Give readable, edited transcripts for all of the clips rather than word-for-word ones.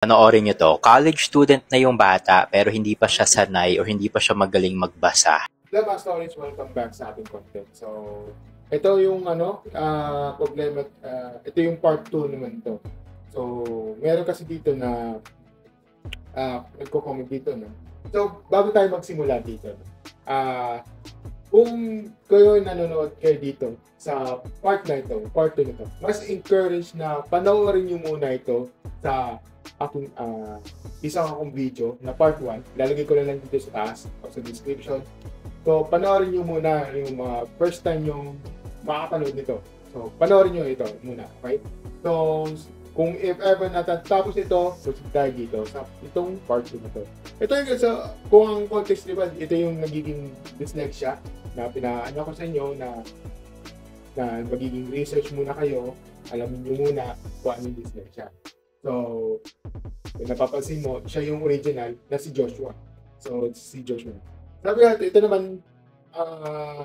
Panoorin niyo 'to, college student na yung bata pero hindi pa siya sanay or hindi pa siya magaling magbasa. Hello mga storage, welcome back sa ating content. So, ito yung problema, ito yung part 2 naman to. So, meron kasi dito na nagko-comment dito, no? So, bago tayo magsimula dito, kung kayo nanonood kayo dito sa part na ito, part 2 nito, mas encourage na panoorin nyo muna ito sa aking isang akong video na part 1. Lalagay ko lang dito sa taas o sa description. So, panoorin nyo muna yung first time yung makakapanood nito. So, panoorin nyo ito muna, okay? So, kung if ever natatapos ito, proceed tayo dito sa itong part 2 na to. Ito yung kung ang context, diba, ito yung nagiging dyslexia na pinaano ko sa inyo na magiging research muna kayo, alamin nyo muna kung ano yung dyslexia. So, kung napapansin mo, siya yung original na si Joshua. So, si Joshua. Sabi natin, ito naman,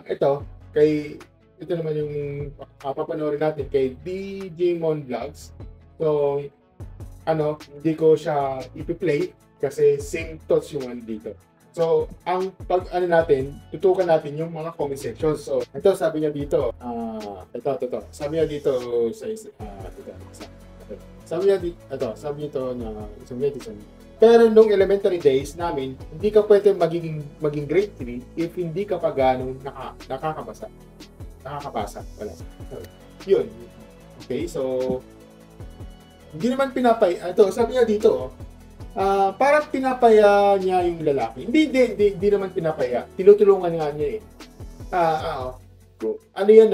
ito naman yung papanoorin natin kay DJ Mon Vlogs. So, hindi ko siya ipi-play kasi same thoughts yung dito. So, ang natin, tutukan natin yung mga comment sections. So, ito sabi niya dito, sabi niya dito sa sabi niya na isang netizen. Pero nung elementary days namin, hindi ka pwede maging grade 3 if hindi ka pa ganong nakakabasa. Wala. So, yun. Okay, so hindi naman sabi niya dito, parang pinapaya niya yung lalaki. Hindi naman pinapaya. Tinutulungan nga niya eh. Ano yan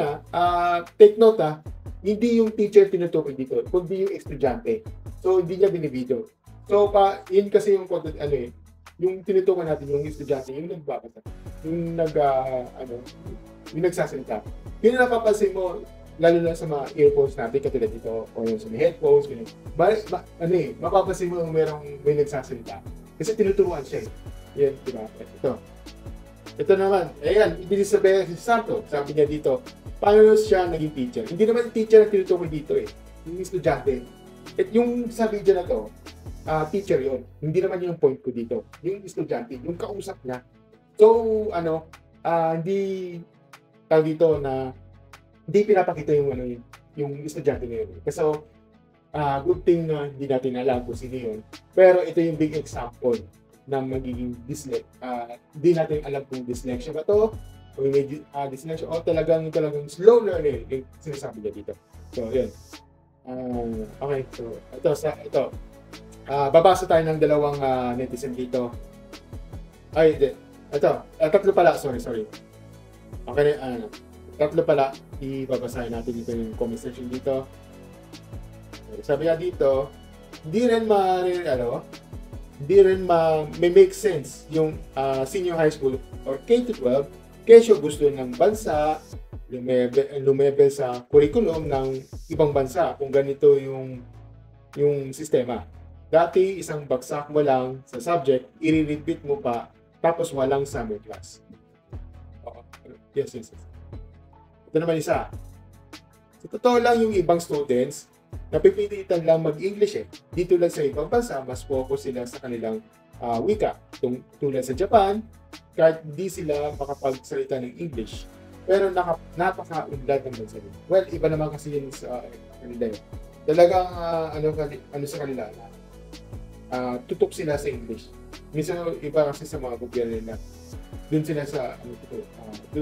take note hindi yung teacher tinutukoy dito, kundi yung estudyante. So, hindi niya binibidyo. So, yun kasi yung content, yung tinutukoy natin, yung estudyante, yung nagbabasa, yung yung nagsasalita. Yun na napapansin mo, lalo na sa mga earphones natin, katulad dito, o yung sa mga headphones, mapapansin mo may nagsasalita. Kasi tinuturuan siya eh. Yan, diba? Ito naman, ayan, this is a very example. Sabi niya dito, paano siya naging teacher? Hindi naman yung teacher na tinutukoy dito eh. Yung estudyante. At yung sa video na to, teacher yon. Hindi naman yung point ko dito. Yung estudyante, yung kausap niya. So, hindi tawag dito na hindi pinapakita yung estudyante na yun. Kasi good thing na hindi natin alam kung sino yun. Pero ito yung big example na magiging dyslexia. Hindi natin alam kung dyslexia ba to, o may dyslexia, o talagang slow learner yung sinasabi niya dito. So, yun. Okay, so ito. Babasa tayo ng dalawang netizen dito. Ay, hindi. Tatlo pala. Sorry. Okay na, tatlo pala. Ibabasahin natin dito yung comment section dito. Sabi nga dito, hindi rin may make sense yung senior high school or K-12 kesyo gusto ng bansa lumebel sa curriculum ng ibang bansa kung ganito yung sistema. Dati isang bagsak mo lang sa subject, i-repeat mo pa, tapos walang summer class. Yes. Ito naman isa. Sa totoo lang yung ibang students, napipilitan lang mag-English eh. Dito lang sa ibang bansa, mas focus sila sa kanilang wika. Tulad sa Japan, kahit hindi sila makapagsalita ng English, pero napaka-unlad ng bansa nila. Well, iba naman kasi yun sa kanila. Talagang sa kanila, tutok sila sa English. Minsan iba kasi sa mga gobyerno nila. Doon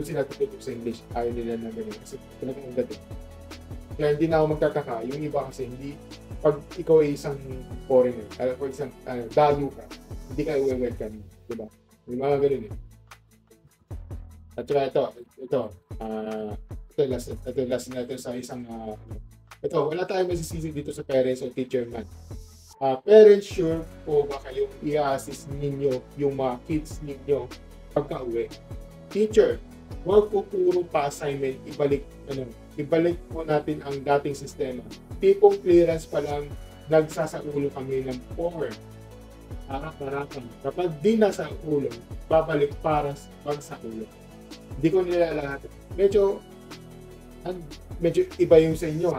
sila tutok sa English. Ayaw nila na ganyan kasi talagang unlad eh. Kaya hindi na ako magtataka. Yung iba kasi pag ikaw ay isang foreigner, for isang dayo ka, hindi ka welcome, diba? May mga ganun eh. At saka ito last natin sa isang wala tayong masisisi dito sa parents o teacher man. Parents, sure po ba kayong i-assist ninyo yung mga kids ninyo pagka-uwi? Teacher, huwag po puro pa-assignment, ibalik po natin ang dating sistema. Tipong clearance pa lang, nagsasaulo kami ng power. Harap-harapan. Kapag di nasa ulo, babalik para sa ulo. Hindi ko nila lahat. Medyo iba yung sa inyo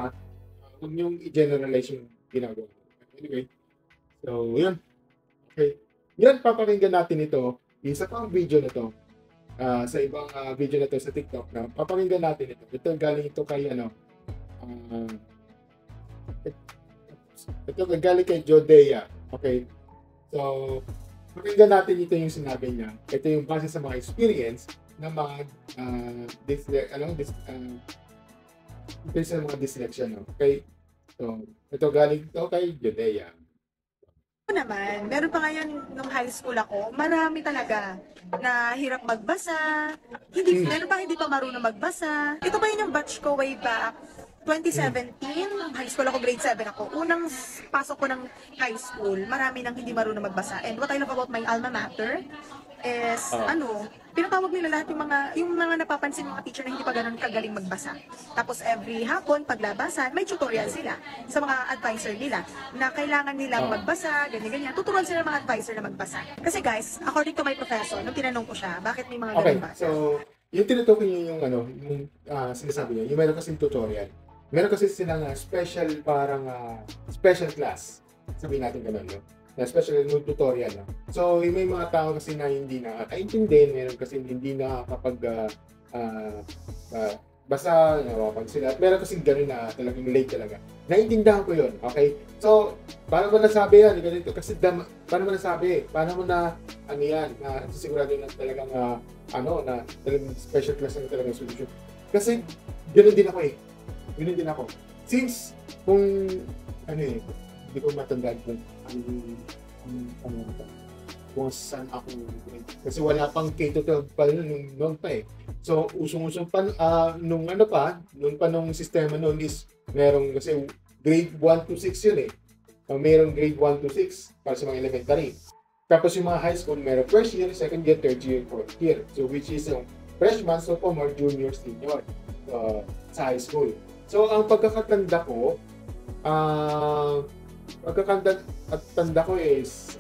Huwag niyong i-generalize yung ginagawa. Anyway, So, yun. Okay. Yan, papakinggan natin ito. Isa pang video na to. Sa ibang video na to sa TikTok na papakinggan natin ito. Ito galing ito kay ah, ito galing kay Jodea. Okay. So, pakinggan natin ito yung sinabi niya. Ito yung base sa mga experience ng mga sa mga dyslexia. No? Okay. So, ito galing ito kay Jodea. Naman, meron pa ngayon nung high school ako, marami talaga na hirap magbasa. Meron pa hindi pa marunong magbasa. Ito pa yun yung batch ko way back 2017, nung high school ako, grade 7 ako. Unang pasok ko ng high school, marami nang hindi marunong magbasa. And what I love about my alma mater is, pinatawag nila lahat yung mga napapansin ng mga teacher na hindi pa ganun kagaling magbasa. Tapos every hapon, paglabasan, may tutorial sila sa mga advisor nila na kailangan nilang magbasa, ganyan-ganyan. Tuturuan sila ng mga advisor na magbasa. Kasi guys, according to my professor, nung tinanong ko siya, bakit may mga ganun basa? So, yung tinutukoy niyo yung sinasabi niya, yung meron kasing tutorial. Meron kasi silang special, parang special class. Sabihin natin ganun, no? Na special tutorial. No? So, may mga tao kasi na hindi na kaintindihan, meron kasi hindi na kapag basta, pag sila, meron kasi gano'n na talagang late talaga. Naintindihan ko yun, okay? So, paano mo nasabi yan? Ganito, kasi paano mo nasabi? Paano mo na, yan, na sisigurado na talagang, na talagang special class na talagang solution. Kasi, gano'n din ako eh. Gano'n din ako. Since, kung, hindi ko matandaan kung saan ako, kasi wala pang K-12 pa noon pa eh. So, usong-usong pa, nung sistema noon is, merong, kasi grade 1 to 6 yun eh. Merong grade 1 to 6 para sa mga elementary. Tapos yung mga high school, merong first year, second year, third year, fourth year. So, which is yung freshman, sophomore, junior, senior sa high school. So, ang pagkakatanda ko, tanda ko is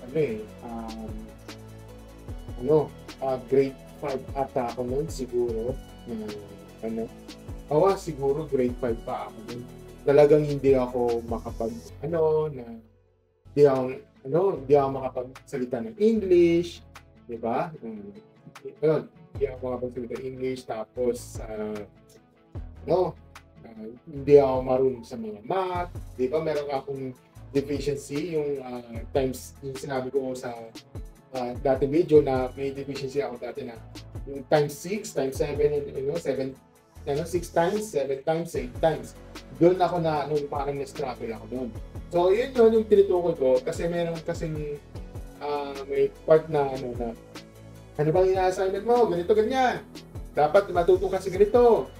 grade 5 ata ako noon siguro. Siguro grade 5 pa ako noon. Talagang hindi ako hindi ako makapagsalita ng English, di ba? Hindi ako makapagsalita ng English, tapos hindi ako marunong sa mga math, di ba? Meron akong deficiency, yung times, yung sinabi ko sa dati video na may deficiency ako dati na yung times 6, times 7, 6 times, 7 times, 8 times. Doon ako parang na-struggle ako doon. So, yun yung tinutukoy ko kasi meron kasing may part na ano bang ina-assignment mo? Ganito, ganyan. Dapat matuto kasi ganito.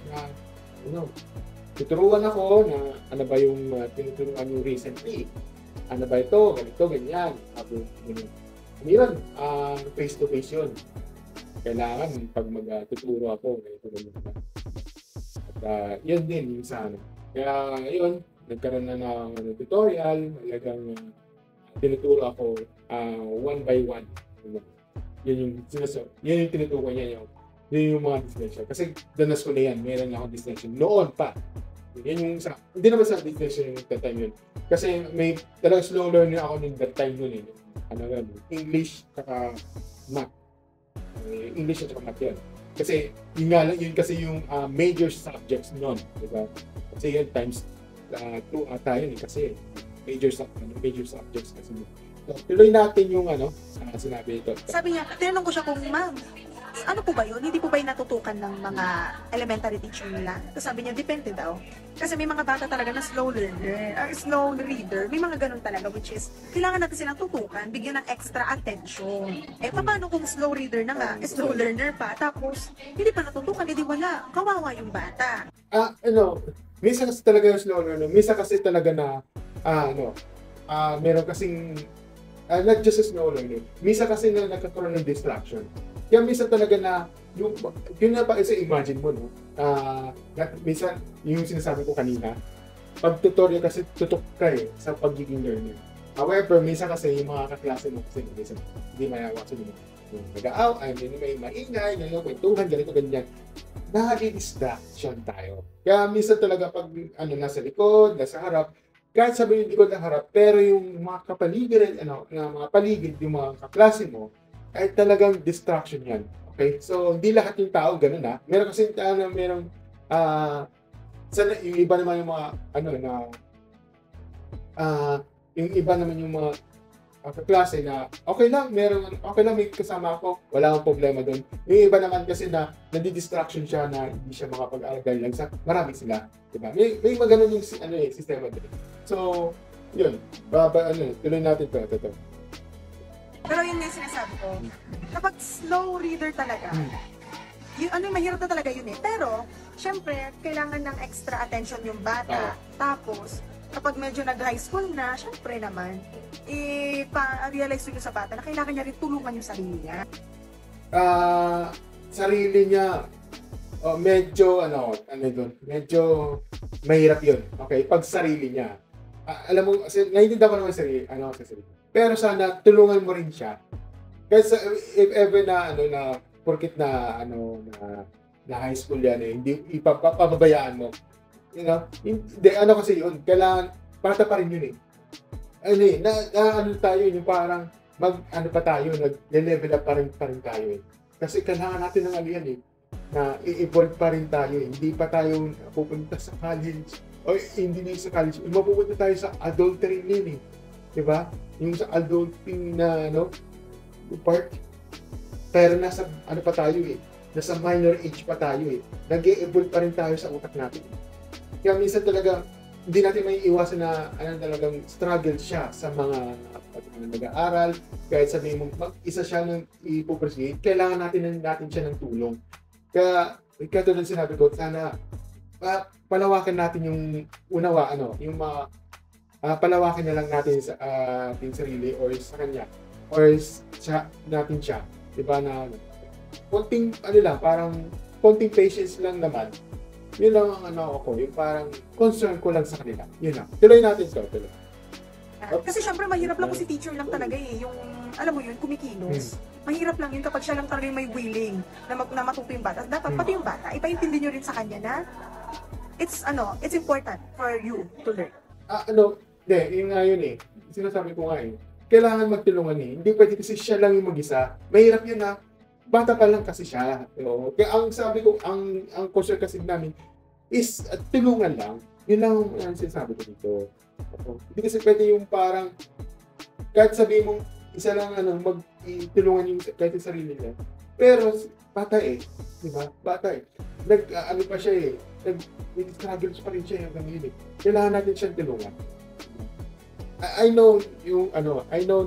Tuturuan ako na ano ba yung tinuturuan nyo recently. Ano ba ito? Ganito, ganyan. Yun, face-to-face yun. Kailangan pag magtuturo ako, ganito, ganyan. At yun din yung sa Kaya yun, nagkaroon na ng tutorial, talagang tinuturo ako one by one. Yun yung tinutukoy niya yun yung mga dyslexia. Kasi danas ko na yan, meron akong dyslexia. Noon pa. Yan yung hindi naman sa dyslexia yung that time yun. Kasi may talagang slow learner ako nung that time yun eh. English saka math. English at saka math yun. Kasi yun kasi yung major subjects noon. Diba? Kasi yun times 2 ata yun eh. Kasi major subjects kasi yun. So, tuloy natin yung sinabi ito. Sabi niya, tinanong ko siya kung, ma'am, ano po ba yun? Hindi po ba yung natutukan ng mga elementary teacher nila? Tapos sabi niya, depende daw. Kasi may mga bata talaga na slow learner, slow reader. May mga ganun talaga, which is, kailangan natin silang tutukan, bigyan ng extra attention. Paano kung slow reader na nga, slow learner pa, tapos, hindi pa natutukan, edi wala. Kawawa yung bata. Minsan kasi talaga yung slow learner, minsan kasi talaga na, meron kasing, not just a slow learner, minsan kasi na nagkakaroon ng distraction. Kaya minsan talaga na, yun na pa isa imagine mo, no? Minsan, yung sinasabi ko kanina, pag tutorial kasi tutok ka sa pagiging learner. However, minsan kasi yung mga kaklase mo kasi minsan hindi mayawa sa nyo. May maingay, kwentuhan, ganito, ganyan. Nakadi-distraction tayo. Kaya minsan talaga pag nasa likod, nasa harap, kahit sabihin hindi ko harap, pero yung mga kapaligiran, mga paligid, yung mga kaklase mo, ay talagang distraction yan. Okay? So, hindi lahat yung tao ganun ha. Meron kasi merong, yung iba naman yung mga, yung iba naman yung mga kaklase na okay lang may kasama ako, wala akong problema doon. Yung iba naman kasi na nadi-distraction siya na hindi siya makapag-aral dahil lang sa marami sila, diba? May maganon yung sistema doon. So, yun. Tuloy natin to. Pero yun yung sinasabi ko. Kapag slow reader talaga, yung mahirap na talaga yun eh. Pero, syempre, kailangan ng extra attention yung bata. Tapos, kapag medyo nag-high school na, syempre naman, pa-realize nyo sa bata na kailangan niya rin tulungan yung sarili niya. Sarili niya, medyo mahirap yun. Okay? Pag sarili niya. Alam mo, naiintindihan ko naman sa sarili. Pero sana, tulungan mo rin siya. Kasi if ever na porkit na high school yan hindi ipapabayaan mo. You know? Hindi, kasi yun, kailangan, bata pa rin yun tayo, yung parang, nag-level up pa rin tayo Kasi kailangan natin ng yan na i-evolve pa rin tayo Hindi pa tayo pupunta sa college, o hindi na sa college, mapupunta tayo sa adultery yun diba? Yung sa adulting na, part, pero nasa, pa tayo nasa minor age pa tayo nag-e-evolve pa rin tayo sa utak natin. Kaya minsan talaga, hindi natin may iwasan na talagang struggle siya sa mga nag-aaral. Kahit sabihin mo, isa siya ng ipoproceed, kailangan natin siya ng tulong. Kaya tulad sinabi ko, sana palawakan natin yung palawakan na lang natin sa ating sarili or sa kanya or natin siya. Diba na konting, parang konting patience lang naman. Yun lang ang yung parang concern ko lang sa kanila. Yun lang. Tuloy natin ito. Kasi syempre mahirap lang kung si teacher lang talaga yung, alam mo yun, kumikilos. Mahirap lang yun kapag siya lang talaga yung may willing na matuto yung bata. Dapat pati yung bata, ipaintindi nyo rin sa kanya na it's important for you to learn. Yun nga yun Sinasabi ko nga kailangan magtulungan Hindi pwede kasi siya lang yung mag-isa. Mahirap yun bata pa lang kasi siya. Kaya ang sabi ko, ang concern kasi namin is tulungan lang. Yun lang ang sinasabi ko dito. Hindi kasi pwede yung parang kahit sabihin mong isa lang magtulungan yung kahit yung sarili niya. Pero bata diba? Bata pa siya nag-struggles pa rin siya hanggang yun Kailangan natin siyang tulungan. I know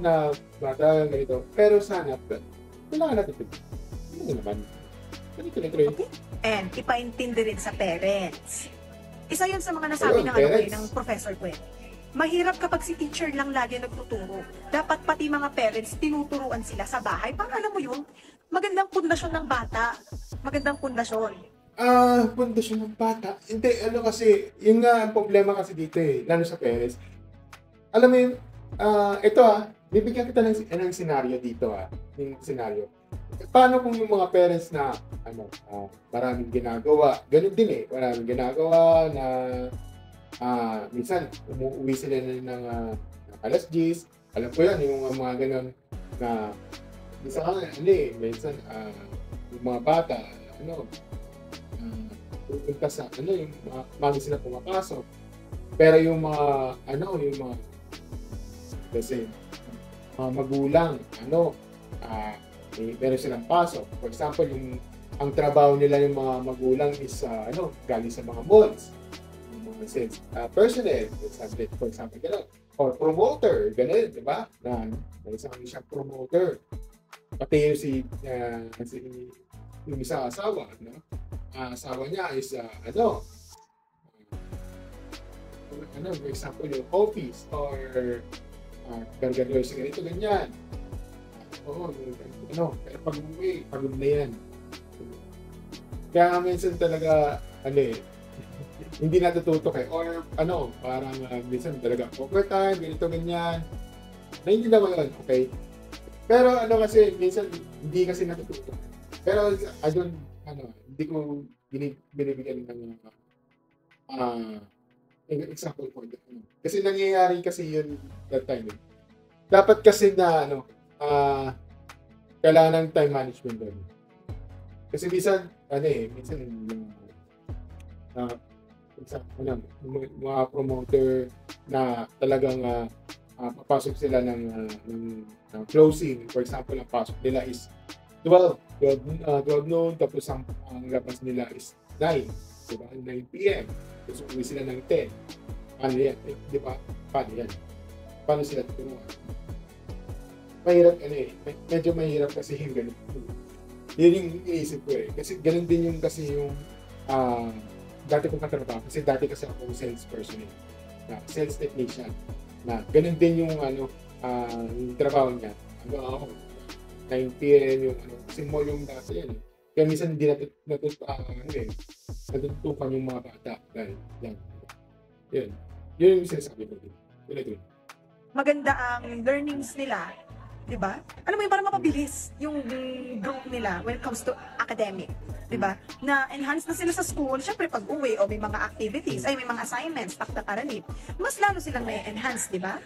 na bata ganito, pero sana kailangan natin tulungan. Ano naman? Okay. And ipaintindi rin sa parents. Isa yun sa mga nasabi ng professor ko Mahirap kapag si teacher lang lagi nagtuturo. Dapat pati mga parents tinuturuan sila sa bahay. Para alam mo yun, magandang pundasyon ng bata. Magandang pundasyon. Pundasyon ng bata? Hindi, kasi, yung nga ang problema kasi dito lalo sa parents. Alam mo yun, ito bibigyan kita ng senaryo dito yung senaryo. Paano kung yung mga parents na maraming ginagawa, ganun din maraming ginagawa na minsan umuwi sila ng alas 10, alam ko yan yung mga ganun na minsan yung mga bata pupunta sa yung mami sila pumapasok, pero yung mga kasi magulang meron silang pasok. For example, ang trabaho nila yung mga magulang is galing sa mga malls. Yung mga sales personnel, for example, gano'n. Or promoter, gano'n, di ba? May isang promoter. Pati yung isang asawa, asawa niya is, for example, yung office or gargador sa ganito, ganyan. Pero pag umuwi, pagod na yan. Kaya minsan talaga, hindi natututok or parang minsan talaga overtime, ganito, ganyan. Naiintindihan mo yun, okay? Pero kasi, minsan, hindi kasi natututok. Pero, hindi ko binibigyan ng example po. Kasi nangyayari kasi yun that time. Dapat kasi na, kailangan ng time management doon. Kasi minsan, minsan, mga promoter na talagang papasok sila ng closing. For example, ang pasok nila is 12 noon, tapos ang labas nila is 9. Diba? 9 p.m. Tapos uwi sila ng 10. Paano yan? Di ba? Paano yan? Paano sila tuturuan? Mahirap, medyo mahirap kasi yung ganun. Yun yung iniisip ko Kasi ganun din yung dati kong katrabaho. Kasi dati kasi ako sales person sales technician. Na ganun din yung yung trabaho niya. Ako, 9 p.m. yung kasi mo yung dati yan Kaya minsan hindi natutukan yung mga bata. Dahil yan. Yun yung sinasabi ko. Yun. Maganda ang learnings nila, di ba? Alam mo yung parang mapabilis yung growth nila when it comes to academic, di ba? Na enhance na sila sa school, syempre pag uwi o may mga activities, ay may mga assignments, takdak aralin, mas lalo silang na-enhance, di ba?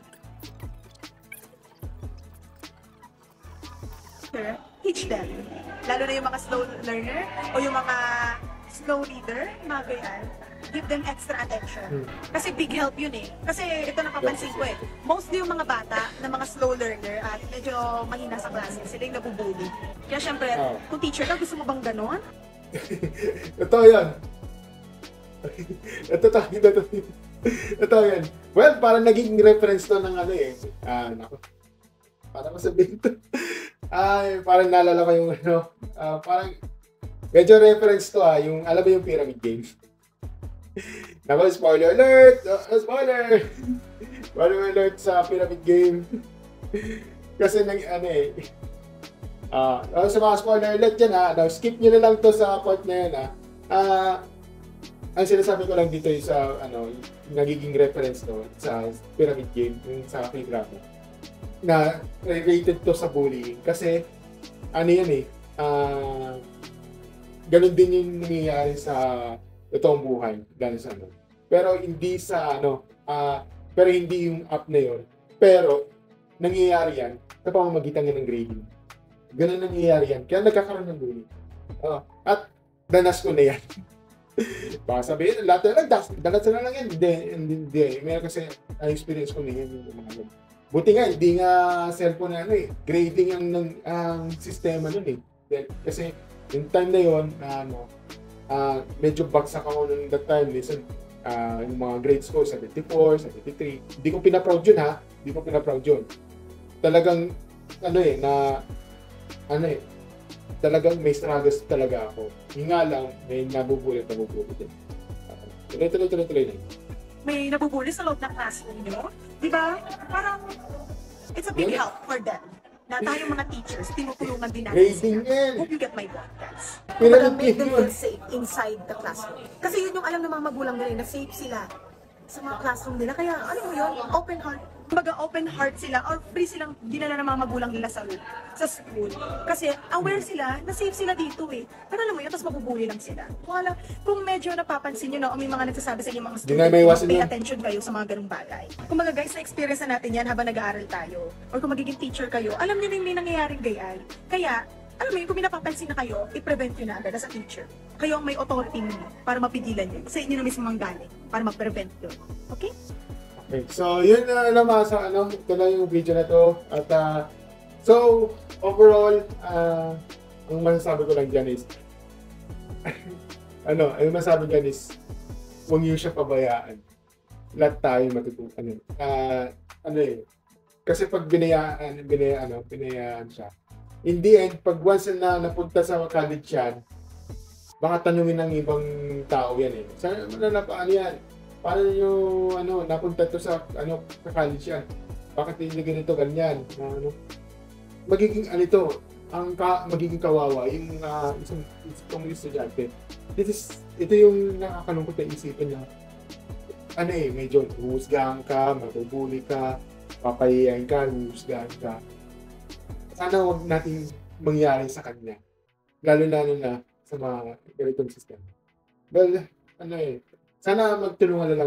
Teach them. Lalo na yung mga slow learner o yung mga slow reader, mga ganyan. Give them extra attention. Kasi big help yun Kasi ito napapansin ko Mostly yung mga bata na mga slow learner at medyo mahina sa klase, sila yung nabubuli. Kaya syempre, kung teacher ka, gusto mo bang ganon? Totoo yan. Totoo yan. Well, parang naging reference to ng para masabihin to. Parang naalala ko yung parang medyo reference to yung alam mo yung pyramid game. Naku, spoiler alert! Spoiler! Spoiler alert sa pyramid game. Kasi sa mga spoiler alert dyan skip nyo na lang to sa part na yun ang sinasabi ko lang dito sa nagiging reference to sa pyramid game yung sa K-drama na related to sa bullying kasi ganun din yung nangyayari sa totoong buhay dahil sa pero hindi sa pero hindi yung app na yun pero nangyayari yan sa pamamagitan ng grading. Ganun nangyayari yan kaya nagkakaroon ng bullying at danas ko na yan. Baka sabihin lahat danas na lang yan hindi meron kasi experience ko na yan yung mga ganun. Buti nga, hindi nga cellphone na grading ang sistema nun Kasi yung time na yun, medyo bagsak ako nung that time. Listen, yung mga grades ko, 74, 73. Hindi ko pinaproud yun Hindi ko pinaproud yun. Talagang, talagang may struggles talaga ako. Yung nga lang, may nabubulit din. Tuloy na. May nabubuli sa loob ng classroom nyo. Di ba? Parang, it's a big help for them. Na tayong mga teachers, tinutulungan din natin sila. Hope you get my point, guys. Kumbaga, make them feel safe inside the classroom. Kasi yun yung alam ng mga magulang nila, na safe sila sa mga classroom nila. Kaya, ano mo yun? Open heart. Kumbaga, open heart sila or free silang dinala ng mga magulang nila sa school. Kasi aware sila na safe sila dito Pero alam mo yun, tapos mabubuli lang sila. Kung medyo napapansin nyo na o may mga nagsasabi sa inyo mga student, pay attention kayo sa mga ganung bagay. Kumbaga guys, na-experience na natin yan habang nag-aaral tayo. Or kung magiging teacher kayo, alam nyo na yung may nangyayaring gayan. Kaya, alam mo yun, kung may napapansin na kayo, i-prevent nyo na agad as a teacher. Kayo ang may authority nyo para mapigilan yun. Sa inyo na mismo ang galing para mag-prevent yun. Okay? Okay, so yun na naman sa ito lang yung video na to at so overall ang masasabi ko lang dyan is ang masasabi dyan is huwag niyo siya pabayaan. Lahat tayo matutunan kasi pag binayaan siya in the end, pag once na napunta sa college yan, baka tanungin ng ibang tao yan saan yan? Paano nyo, napunta to sa college yan? Bakit hindi ganito, ganyan? Magiging, magiging kawawa yung isang estudyante. Ito yung nakakalungkot na isipin niya. Medyo huhusgahan ka, mabubuli ka, papahiyain ka, huhusgahan ka. Sana huwag natin mangyari sa kanya. Lalo na sa mga ganitong sistema. Well, sana tulungan na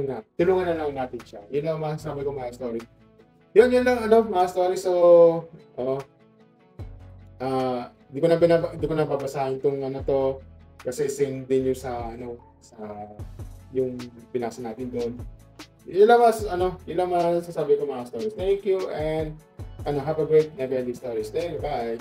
lang natin siya. Yun lang masasabi ko mga story. Yun lang, mga story. So, di ko na babasahin itong to, kasi same din yung sa yung binasa natin doon. Yun lang masasabi ko mga stories. Thank you, and have a great Never Ending Stories. Thank you, bye.